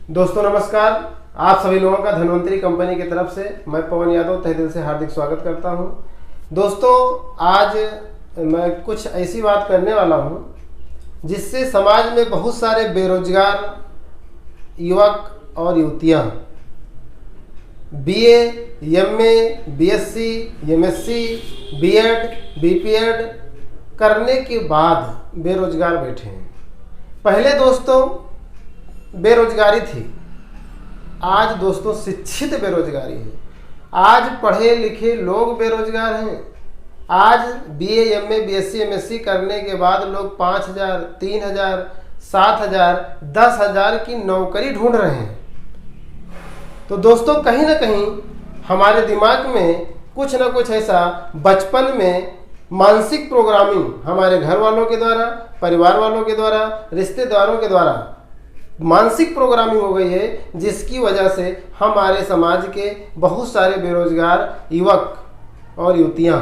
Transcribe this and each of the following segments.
दोस्तों नमस्कार। आप सभी लोगों का धन्वंतरी कंपनी की तरफ से मैं पवन यादव तहे दिल से हार्दिक स्वागत करता हूं। दोस्तों आज मैं कुछ ऐसी बात करने वाला हूं जिससे समाज में बहुत सारे बेरोजगार युवक और युवतियां BA, MA, BSc, MSc, BEd, BPEd करने के बाद बेरोजगार बैठे हैं। पहले दोस्तों बेरोजगारी थी, आज दोस्तों शिक्षित बेरोजगारी है। आज पढ़े लिखे लोग बेरोजगार हैं। आज बीए, एमए, बीएससी, एमएससी करने के बाद लोग 5,000, 3,000, 7,000, 10,000 की नौकरी ढूंढ रहे हैं। तो दोस्तों कहीं ना कहीं हमारे दिमाग में कुछ ना कुछ ऐसा बचपन में मानसिक प्रोग्रामिंग हमारे घर वालों के द्वारा, परिवार वालों के द्वारा, रिश्तेदारों के द्वारा मानसिक प्रोग्रामिंग हो गई है, जिसकी वजह से हमारे समाज के बहुत सारे बेरोजगार युवक और युवतियां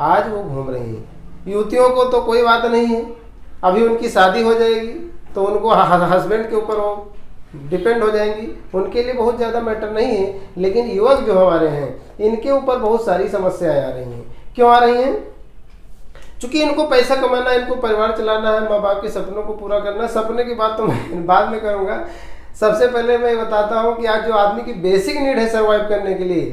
आज वो घूम रही हैं। युवतियों को तो कोई बात नहीं है, अभी उनकी शादी हो जाएगी तो उनको हस्बैंड के ऊपर वो डिपेंड हो जाएंगी, उनके लिए बहुत ज़्यादा मैटर नहीं है। लेकिन युवक जो हमारे हैं इनके ऊपर बहुत सारी समस्याएं आ रही हैं। क्यों आ रही हैं? चूँकि इनको पैसा कमाना है, इनको परिवार चलाना है, माँ बाप के सपनों को पूरा करना है। सपने की बात तो मैं बाद में करूँगा। सबसे पहले मैं बताता हूँ कि आज जो आदमी की बेसिक नीड है सर्वाइव करने के लिए,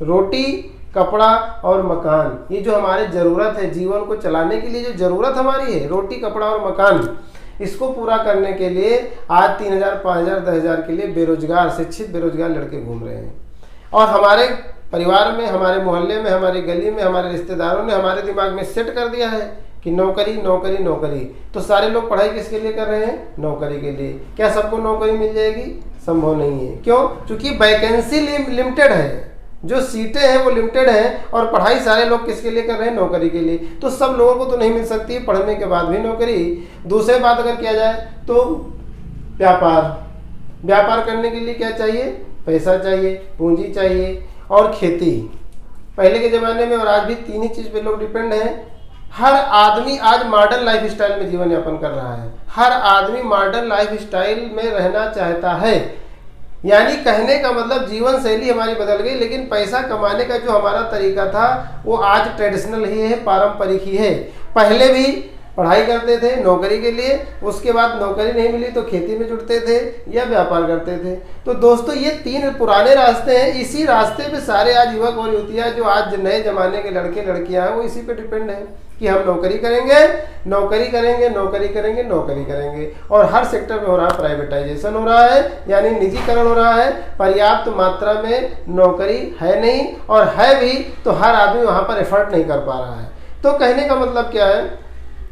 रोटी, कपड़ा और मकान, ये जो हमारे ज़रूरत है जीवन को चलाने के लिए, जो ज़रूरत हमारी है रोटी, कपड़ा और मकान, इसको पूरा करने के लिए आज 3,000, 5,000, 10,000 के लिए बेरोजगार, शिक्षित बेरोजगार लड़के घूम रहे हैं। और हमारे परिवार में, हमारे मोहल्ले में, हमारी गली में, हमारे रिश्तेदारों ने हमारे दिमाग में सेट कर दिया है कि नौकरी नौकरी नौकरी। तो सारे लोग पढ़ाई किसके लिए कर रहे हैं? नौकरी के लिए। क्या सबको नौकरी मिल जाएगी? संभव नहीं है। क्यों? क्योंकि वैकेंसी लिमिटेड है, जो सीटें हैं वो लिमिटेड हैं, और पढ़ाई सारे लोग किसके लिए कर रहे हैं? नौकरी के लिए। तो सब लोगों को तो नहीं मिल सकती पढ़ने के बाद भी नौकरी। दूसरी बात अगर किया जाए तो व्यापार करने के लिए क्या चाहिए? पैसा चाहिए, पूंजी चाहिए और खेती। पहले के ज़माने में और आज भी तीन ही चीज़ पे लोग डिपेंड हैं। हर आदमी आज मॉडर्न लाइफ स्टाइल में जीवन यापन कर रहा है। हर आदमी मॉडर्न लाइफ स्टाइल में रहना चाहता है, यानी कहने का मतलब जीवन शैली हमारी बदल गई, लेकिन पैसा कमाने का जो हमारा तरीका था वो आज ट्रेडिशनल ही है, पारंपरिक ही है। पहले भी पढ़ाई करते थे नौकरी के लिए, उसके बाद नौकरी नहीं मिली तो खेती में जुटते थे या व्यापार करते थे। तो दोस्तों ये तीन पुराने रास्ते हैं। इसी रास्ते पे सारे आज युवक और युवतियाँ जो आज नए जमाने के लड़के लड़कियाँ हैं वो इसी पे डिपेंड हैं कि हम नौकरी करेंगे, नौकरी करेंगे, नौकरी करेंगे, नौकरी करेंगे। और हर सेक्टर में हो रहा है प्राइवेटाइजेशन, हो रहा है यानी निजीकरण हो रहा है। पर्याप्त मात्रा में नौकरी है नहीं, और है भी तो हर आदमी वहाँ पर एफर्ट नहीं कर पा रहा है। तो कहने का मतलब क्या है,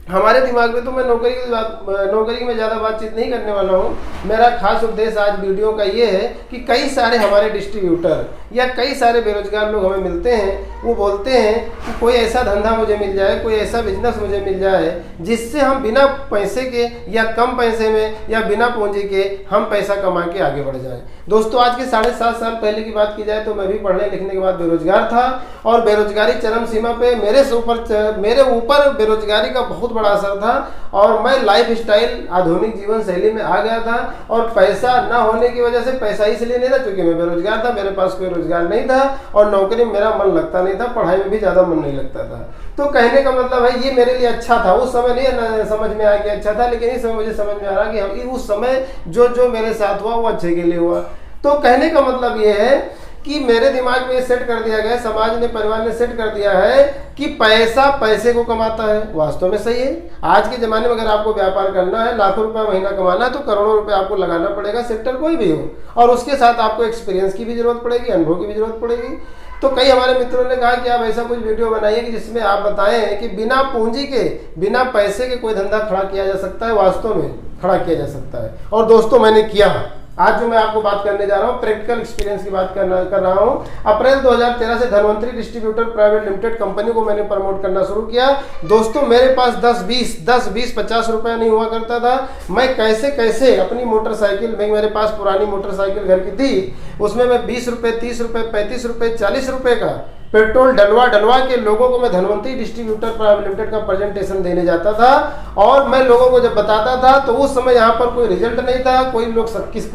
हमारे दिमाग में तो मैं नौकरी में ज़्यादा बातचीत नहीं करने वाला हूँ। मेरा खास उद्देश्य आज वीडियो का ये है कि कई सारे हमारे डिस्ट्रीब्यूटर या कई सारे बेरोजगार लोग हमें मिलते हैं, वो बोलते हैं कि कोई ऐसा धंधा मुझे मिल जाए, कोई ऐसा बिजनेस मुझे मिल जाए जिससे हम बिना पैसे के या कम पैसे में या बिना पूंजी के हम पैसा कमा के आगे बढ़ जाएं। दोस्तों आज के 7.5 साल पहले की बात की जाए तो मैं भी पढ़ने लिखने के बाद बेरोजगार था, और बेरोजगारी चरम सीमा पे मेरे ऊपर बेरोजगारी का बहुत बड़ा असर था, और मैं लाइफ स्टाइल आधुनिक जीवन शैली में आ गया था। और पैसा ना होने की वजह से, पैसा इसलिए नहीं था क्योंकि मैं बेरोजगार था, मेरे पास कोई रोजगार नहीं था, और नौकरी में मेरा मन लगता नहीं था, पढ़ाई में भी ज़्यादा मन नहीं लगता था। तो कहने का मतलब है ये मेरे लिए अच्छा था। उस समय नहीं समझ में आया कि अच्छा था, लेकिन इस समय मुझे समझ में आ रहा कि उस समय जो मेरे साथ हुआ वो अच्छे के लिए हुआ। तो कहने का मतलब ये है कि मेरे दिमाग में सेट कर दिया गया, समाज ने, परिवार ने सेट कर दिया है कि पैसा पैसे को कमाता है। वास्तव में सही है। आज के ज़माने में अगर आपको व्यापार करना है, लाखों रुपया महीना कमाना है, तो करोड़ों रुपए आपको लगाना पड़ेगा, सेक्टर कोई भी हो, और उसके साथ आपको एक्सपीरियंस की भी जरूरत पड़ेगी, अनुभव की भी जरूरत पड़ेगी। तो कई हमारे मित्रों ने कहा कि आप ऐसा कुछ वीडियो बनाइए कि जिसमें आप बताएं कि बिना पूंजी के, बिना पैसे के कोई धंधा खड़ा किया जा सकता है। वास्तव में खड़ा किया जा सकता है, और दोस्तों मैंने किया। आज जो मैं आपको बात करने जा रहा हूँ, प्रैक्टिकल एक्सपीरियंस की बात कर रहा हूँ। अप्रैल 2013 से Dhanvantari distributor private limited company को मैंने प्रमोट करना शुरू किया। दोस्तों मेरे पास 10, 20, 50 रुपया नहीं हुआ करता था। मैं कैसे अपनी मोटरसाइकिल में, मेरे पास पुरानी मोटरसाइकिल घर की थी, उसमें मैं 20 रुपये, 30 रुपये, 35 रुपये, 40 रुपये का पेट्रोल डलवा डलवा के लोगों को मैं धनवंतरी डिस्ट्रीब्यूटर प्राइवेट लिमिटेड का प्रेजेंटेशन देने जाता था और मैं लोगों को जब बताता था तो उस समय यहाँ पर कोई रिजल्ट नहीं था, कोई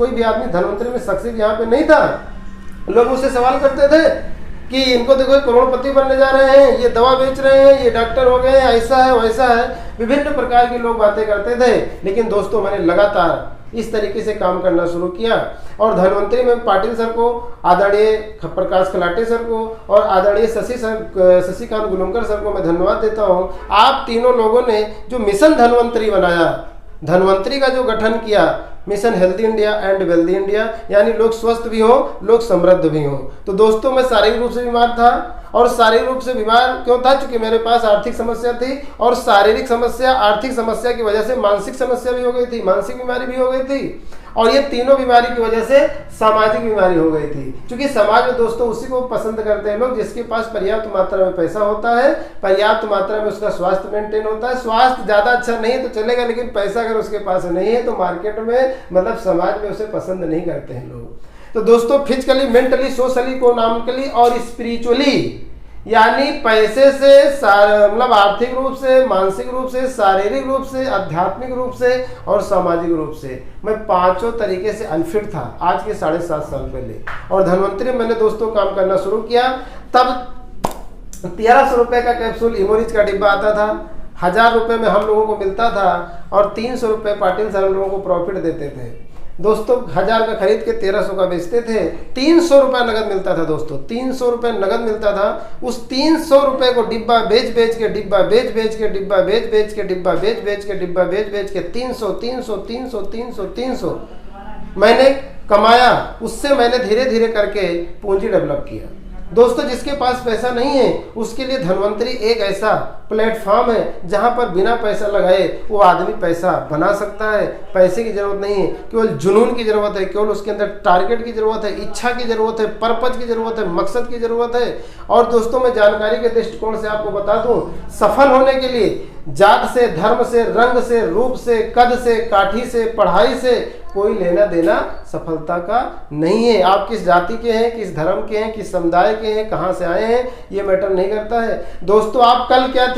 भी आदमी धनवंतरी में सक्सेस यहाँ पे नहीं था। लोग मुझसे सवाल करते थे कि इनको देखो करोड़पति बनने जा रहे हैं, ये दवा बेच रहे हैं, ये डॉक्टर हो गए, ऐसा है वैसा है, विभिन्न प्रकार के लोग बातें करते थे। लेकिन दोस्तों मैंने लगातार इस तरीके से काम करना शुरू किया और धनवंतरी में पाटिल सर को, आदरणीय प्रकाश खलाटे सर को और आदरणीय शशिकांत गुलुंकर सर को मैं धन्यवाद देता हूँ। आप तीनों लोगों ने जो मिशन धनवंतरी बनाया, धनवंतरी का जो गठन किया, mission healthy India and wealthy India, यानी लोग स्वस्थ भी हो, लोग समृद्ध भी हो। तो दोस्तों मैं शारीरिक रूप से बीमार था और शारीरिक रूप से बीमार क्यों था? क्योंकि मेरे पास आर्थिक समस्या थी और शारीरिक समस्या, आर्थिक समस्या की वजह से मानसिक समस्या भी हो गई थी, मानसिक बीमारी भी हो गई थी और ये तीनों बीमारी की वजह से सामाजिक बीमारी हो गई थी। क्योंकि समाज में दोस्तों उसी को पसंद करते हैं लोग जिसके पास पर्याप्त मात्रा में पैसा होता है, पर्याप्त मात्रा में उसका स्वास्थ्य मेंटेन होता है। स्वास्थ्य ज्यादा अच्छा नहीं है तो चलेगा, लेकिन पैसा अगर उसके पास नहीं है तो मार्केट में मतलब समाज में उसे पसंद नहीं करते हैं लोग। तो दोस्तों फिजिकली, मेंटली, सोशली, इकोनॉमिकली और स्पिरिचुअली, यानी पैसे से मतलब आर्थिक रूप से, मानसिक रूप से, शारीरिक रूप से, आध्यात्मिक रूप से और सामाजिक रूप से मैं पांचों तरीके से अनफिट था आज के 7.5 साल पहले। और धनवंतरी में मैंने दोस्तों काम करना शुरू किया तब 1300 रुपए का कैप्सूल इमोरिच का डिब्बा आता था, 1000 रुपए में हम लोगों को मिलता था और 300 रुपए पाटिल सर हम लोगों को प्रॉफिट देते थे। दोस्तों 1000 का खरीद के 1300 का बेचते थे, 300 रुपये नगद मिलता था दोस्तों, 300 रुपये नगद मिलता था। उस 300 रुपये को डिब्बा बेच बेच के, डिब्बा बेच बेच के, डिब्बा बेच बेच के, डिब्बा बेच बेच के, डिब्बा बेच बेच के 300 मैंने कमाया। उससे मैंने धीरे धीरे करके पूंजी डेवलप किया। दोस्तों जिसके पास पैसा नहीं है उसके लिए धनवंतरी एक ऐसा प्लेटफॉर्म है जहां पर बिना पैसा लगाए वो आदमी पैसा बना सकता है। पैसे की जरूरत नहीं है, केवल जुनून की जरूरत है, केवल उसके अंदर टारगेट की जरूरत है, इच्छा की जरूरत है, पर्पज की जरूरत है, मकसद की जरूरत है। और दोस्तों मैं जानकारी के दृष्टिकोण से आपको बता दूं, सफल होने के लिए जात से, धर्म से, रंग से, रूप से, कद से, काठी से, पढ़ाई से कोई लेना देना सफलता का नहीं है। आप किस जाति के हैं, किस धर्म के हैं, किस समुदाय के हैं, कहां से आए हैं, ये मैटर नहीं करता है। दोस्तों आप कल क्या थे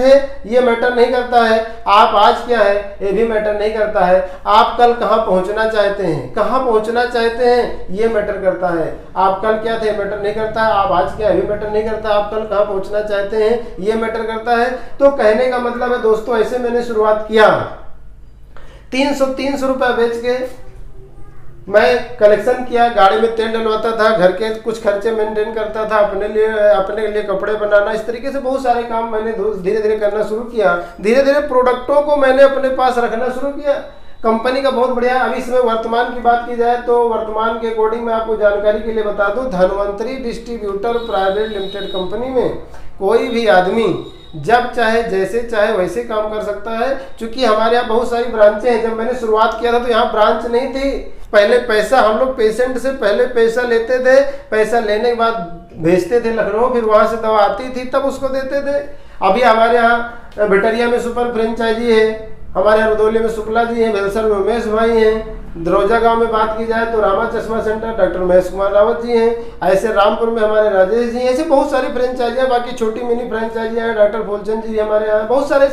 ये मैटर नहीं करता है, आप आज क्या है ये भी मैटर नहीं करता है। आप कल कहां पहुंचना चाहते हैं, कहां पहुंचना चाहते हैं ये मैटर करता है। आप कल क्या थे मैटर नहीं करता है, आप आज क्या है भी मैटर नहीं करता, आप कल कहां पहुंचना चाहते हैं ये मैटर करता है। तो कहने का मतलब है दोस्तों ऐसे मैंने शुरुआत किया, 300 रुपया बेच के मैं कलेक्शन किया, गाड़ी में तेल डलवाता था, घर के कुछ खर्चे मेंटेन करता था, अपने लिए कपड़े बनाना, इस तरीके से बहुत सारे काम मैंने धीरे धीरे करना शुरू किया। धीरे धीरे प्रोडक्टों को मैंने अपने पास रखना शुरू किया। कंपनी का बहुत बढ़िया, अभी इसमें वर्तमान की बात की जाए तो वर्तमान के अकॉर्डिंग मैं आपको जानकारी के लिए बता दूं, Dhanvantari distributor private limited company में कोई भी आदमी जब चाहे जैसे चाहे वैसे काम कर सकता है। क्योंकि हमारे यहाँ बहुत सारी ब्रांचें हैं। जब मैंने शुरुआत किया था तो यहाँ ब्रांच नहीं थी। पहले पैसा हम लोग पेशेंट से पहले पैसा लेते थे, पैसा लेने के बाद भेजते थे लखनऊ, फिर वहाँ से दवा आती थी तब उसको देते थे। अभी हमारे यहाँ भेटरिया में सुपर फ्रेंचाइजी है, हमारे यहाँ रुदौली में शुक्ला जी हैं, बेलसर में उमेश भाई हैं, दरौजा गांव में बात की जाए तो रामा चश्मा सेंटर डॉक्टर महेश कुमार रावत जी हैं, ऐसे रामपुर में हमारे राजेश जी हैं। ऐसे बहुत सारी फ्रेंचाइजियाँ, बाकी छोटी मिनी फ्रेंचाइजियाँ हैं, डॉक्टर फूलचंद जी हमारे यहाँ, बहुत सारे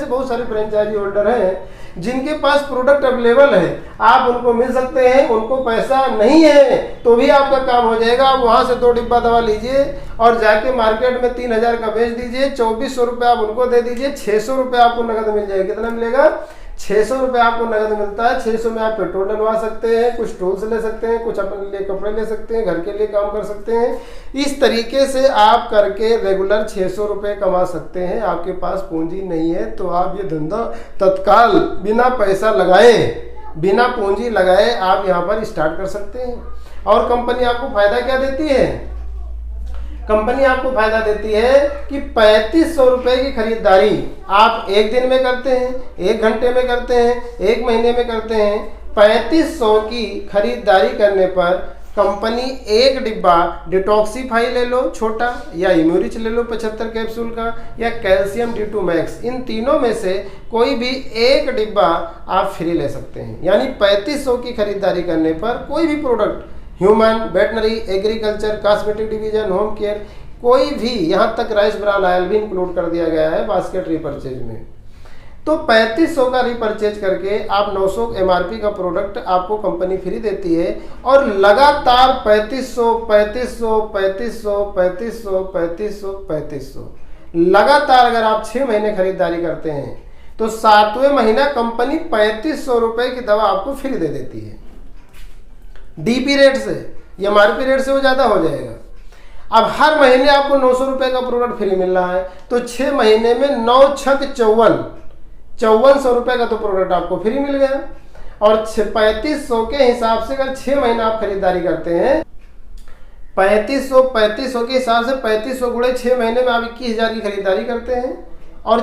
फ्रेंचाइजी होल्डर हैं जिनके पास प्रोडक्ट अवेलेबल है। आप उनको मिल सकते हैं, उनको पैसा नहीं है तो भी आपका काम हो जाएगा। आप वहाँ से 2 डिब्बा दवा लीजिए और जाके मार्केट में 3000 का बेच दीजिए, 2400 रुपये आप उनको दे दीजिए, 600 रुपये आपको नगद मिल जाएगा। कितना मिलेगा? 600 रुपये आपको नगद मिलता है। 600 में आप पेट्रोल डलवा सकते हैं, कुछ टूल्स ले सकते हैं, कुछ अपने लिए कपड़े ले सकते हैं, घर के लिए काम कर सकते हैं। इस तरीके से आप करके रेगुलर 600 रुपये कमा सकते हैं। आपके पास पूंजी नहीं है तो आप ये धंधा तत्काल बिना पैसा लगाए, बिना पूंजी लगाए आप यहाँ पर स्टार्ट कर सकते हैं। और कंपनी आपको फायदा क्या देती है? कंपनी आपको फायदा देती है कि 3500 रुपए की खरीदारी आप एक दिन में करते हैं, 1 घंटे में करते हैं, 1 महीने में करते हैं। 3500 की खरीदारी करने पर कंपनी एक डिब्बा डिटॉक्सीफाई ले लो छोटा, या इम्यूरिच ले लो 75 कैप्सूल का, या कैल्शियम D2 मैक्स, इन तीनों में से कोई भी एक डिब्बा आप फ्री ले सकते हैं। यानी 3500 की खरीदारी करने पर कोई भी product, human, veterinary, agriculture, cosmetic division, home care, कोई भी, यहाँ तक राइस ब्रान ऑयल भी इंक्लूड कर दिया गया है बास्केट रीपरचेज में। तो 3500 का रीपरचेज करके आप 900 MRP का प्रोडक्ट आपको कंपनी फ्री देती है, और लगातार 3500 लगातार अगर आप 6 महीने खरीदारी करते हैं तो 7वें महीना कंपनी 3500 रुपए की दवा आपको फ्री दे देती है। DP रेट से, MRP रेट से वो ज़्यादा हो जाएगा। अब हर महीने आपको 900 रुपए का प्रोडक्ट फ्री मिल रहा है, तो 6 महीने में 9 छक 5400 रुपए का तो प्रोडक्ट आपको फ्री मिल गया। और 3500 के हिसाब से अगर 6 महीना आप खरीदारी करते हैं, 3500 के हिसाब से 3500 गुणे 6 महीने में आप 21,000 की खरीदारी करते हैं, और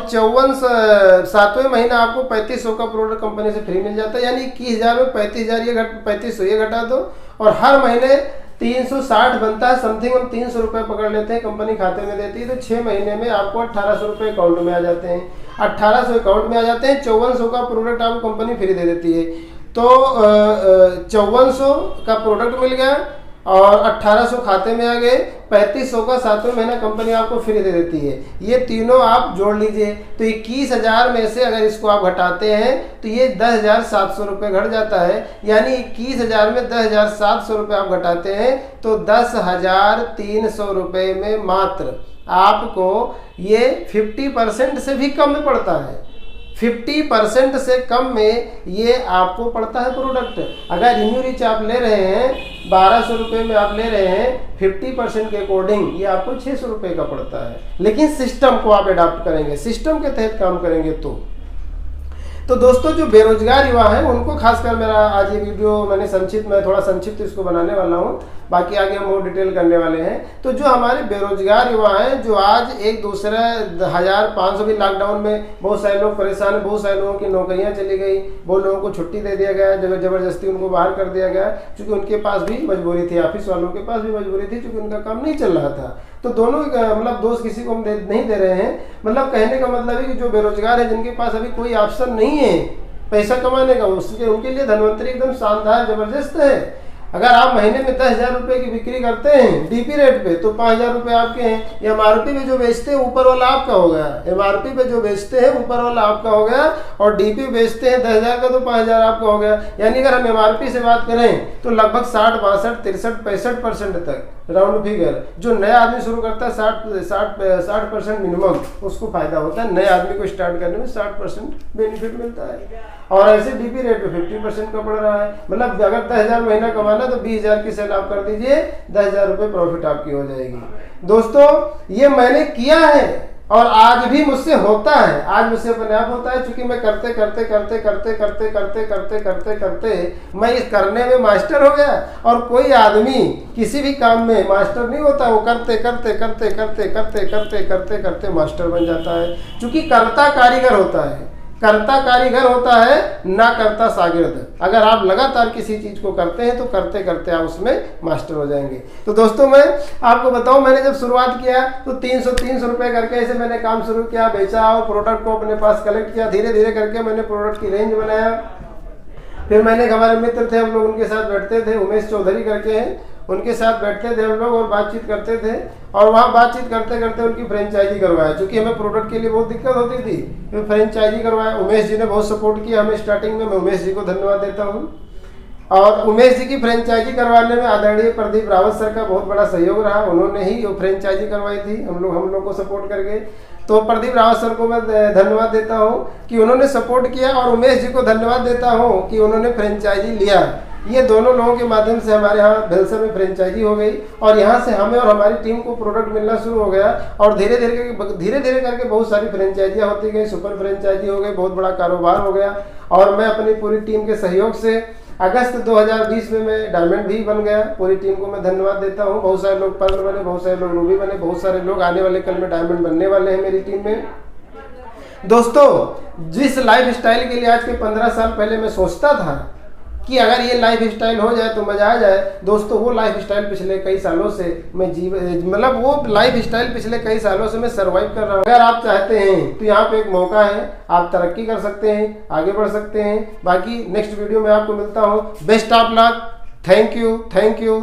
7वें महीना आपको 3500 का प्रोडक्ट कंपनी से फ्री मिल जाता है। यानी 21,000 में 3500 ये घटा दो, और हर महीने 360 बनता है, समथिंग हम 300 रुपये पकड़ लेते हैं, कंपनी खाते में देती है। तो 6 महीने में आपको 1800 रुपये अकाउंट में आ जाते हैं। 1800 अकाउंट में आ जाते हैं, 5400 का प्रोडक्ट आपको कंपनी फ्री दे देती है। तो 5400 का प्रोडक्ट मिल गया और 1800 खाते में आ गए, 3500 का 7वें महीना कंपनी आपको फ्री दे देती है। ये तीनों आप जोड़ लीजिए, तो 21,000 में से अगर इसको आप घटाते हैं तो ये 10,700 रुपये घट जाता है। यानी 21,000 में 10,700 रुपये आप घटाते हैं तो 10,300 रुपये में मात्र आपको ये 50% से भी कम में पड़ता है। 50% से कम में ये आपको पड़ता है प्रोडक्ट। अगर रिन्यूरिच आप ले रहे हैं 1200 रुपये में आप ले रहे हैं, 50% के अकॉर्डिंग ये आपको 600 रुपये का पड़ता है। लेकिन सिस्टम को आप अडॉप्ट करेंगे, सिस्टम के तहत काम करेंगे तो दोस्तों जो बेरोजगार युवा हैं उनको खासकर मेरा आज ये वीडियो मैं थोड़ा संक्षिप्त इसको बनाने वाला हूँ, बाकी आगे हम और डिटेल करने वाले हैं। तो जो हमारे बेरोजगार युवा हैं, जो आज एक दूसरे 1500 भी लॉकडाउन में बहुत सारे लोग परेशान हैं, बहुत सारे लोगों की नौकरियां चली गई, बहुत लोगों को छुट्टी दे दिया गया, जबरदस्ती उनको बाहर कर दिया गया, क्योंकि उनके पास भी मजबूरी थी, ऑफिस वालों के पास भी मजबूरी थी, क्योंकि उनका काम नहीं चल रहा था। तो दोनों मतलब दोष किसी को हम नहीं दे रहे हैं। मतलब कहने का मतलब है कि जो बेरोजगार है, जिनके पास अभी कोई ऑप्शन नहीं है पैसा कमाने का, उनके लिए धन्वंतरी एकदम शानदार जबरदस्त है। अगर आप महीने में 10,000 रुपये की बिक्री करते हैं DP रेट पे, तो 5,000 रुपये आपके हैं। MRP पे जो बेचते हैं ऊपर वाला आपका हो गया, MRP पे जो बेचते हैं ऊपर वाला आपका हो गया, और DP बेचते हैं 10,000 का तो 5,000 आपका हो गया। यानी अगर हम MRP से बात करें तो लगभग 60, 62, 63, 65% तक राउंड फिगर जो नया आदमी शुरू करता है 60% मिनिमम उसको फायदा होता है। नए आदमी को स्टार्ट करने में 60% बेनिफिट मिलता है, और ऐसे DP रेट पे 50% का बढ़ रहा है। मतलब अगर 10,000 महीना कमाना तो 20,000 की सेल आप कर दीजिए, 10,000 रुपये प्रॉफिट आपकी हो जाएगी। दोस्तों ये मैंने किया है और आज भी मुझसे होता है, आज मुझसे अपने आप होता है, क्योंकि मैं करते मैं इस करने में मास्टर हो गया। और कोई आदमी किसी भी काम में मास्टर नहीं होता, वो करते करते मास्टर बन जाता है। क्योंकि कर्ता कारीगर होता है, ना करता शागिर्द। अगर आप लगातार किसी चीज को करते हैं तो करते आप उसमें मास्टर हो जाएंगे। तो दोस्तों मैं आपको बताऊं, मैंने जब शुरुआत किया तो 300 रुपए करके ऐसे मैंने काम शुरू किया, बेचा और प्रोडक्ट को अपने पास कलेक्ट किया। धीरे धीरे करके मैंने प्रोडक्ट की रेंज बनाया। फिर मैंने हमारे मित्र थे, हम लोग उनके साथ बैठते थे, उमेश चौधरी करके हैं, उनके साथ बैठते थे हम लोग और बातचीत करते थे। और वहाँ बातचीत करते उनकी फ्रेंचाइजी करवाया, क्योंकि हमें प्रोडक्ट के लिए बहुत दिक्कत होती थी, फिर फ्रेंचाइजी करवाया। उमेश जी ने बहुत सपोर्ट किया हमें स्टार्टिंग में, मैं उमेश जी को धन्यवाद देता हूँ। और उमेश जी की फ्रेंचाइजी करवाने में आदरणीय प्रदीप रावत सर का बहुत बड़ा सहयोग रहा। उन्होंने ही वो फ्रेंचाइजी करवाई थी हम लोग को सपोर्ट करके। तो प्रदीप रावत सर को मैं धन्यवाद देता हूँ कि उन्होंने सपोर्ट किया, और उमेश जी को धन्यवाद देता हूँ कि उन्होंने फ्रेंचाइजी लिया। ये दोनों लोगों के माध्यम से हमारे यहाँ भेलसर में फ्रेंचाइजी हो गई, और यहाँ से हमें और हमारी टीम को प्रोडक्ट मिलना शुरू हो गया। और धीरे धीरे करके बहुत सारी फ्रेंचाइजियाँ होती गई, सुपर फ्रेंचाइजी हो गई, बहुत बड़ा कारोबार हो गया। और मैं अपनी पूरी टीम के सहयोग से अगस्त 2020 में मैं डायमंड भी बन गया। पूरी टीम को मैं धन्यवाद देता हूँ। बहुत सारे लोग पर्ल बने, बहुत सारे लोग रूबी बने, बहुत सारे लोग आने वाले कल में डायमंड बनने वाले हैं मेरी टीम में। दोस्तों जिस लाइफ स्टाइल के लिए आज के 15 साल पहले मैं सोचता था कि अगर ये लाइफ स्टाइल हो जाए तो मजा आ जाए, दोस्तों वो लाइफ स्टाइल पिछले कई सालों से मैं वो लाइफ स्टाइल पिछले कई सालों से मैं सर्वाइव कर रहा हूँ। अगर आप चाहते हैं तो यहाँ पे एक मौका है, आप तरक्की कर सकते हैं, आगे बढ़ सकते हैं। बाकी नेक्स्ट वीडियो में आपको मिलता हूँ। Best of luck. Thank you.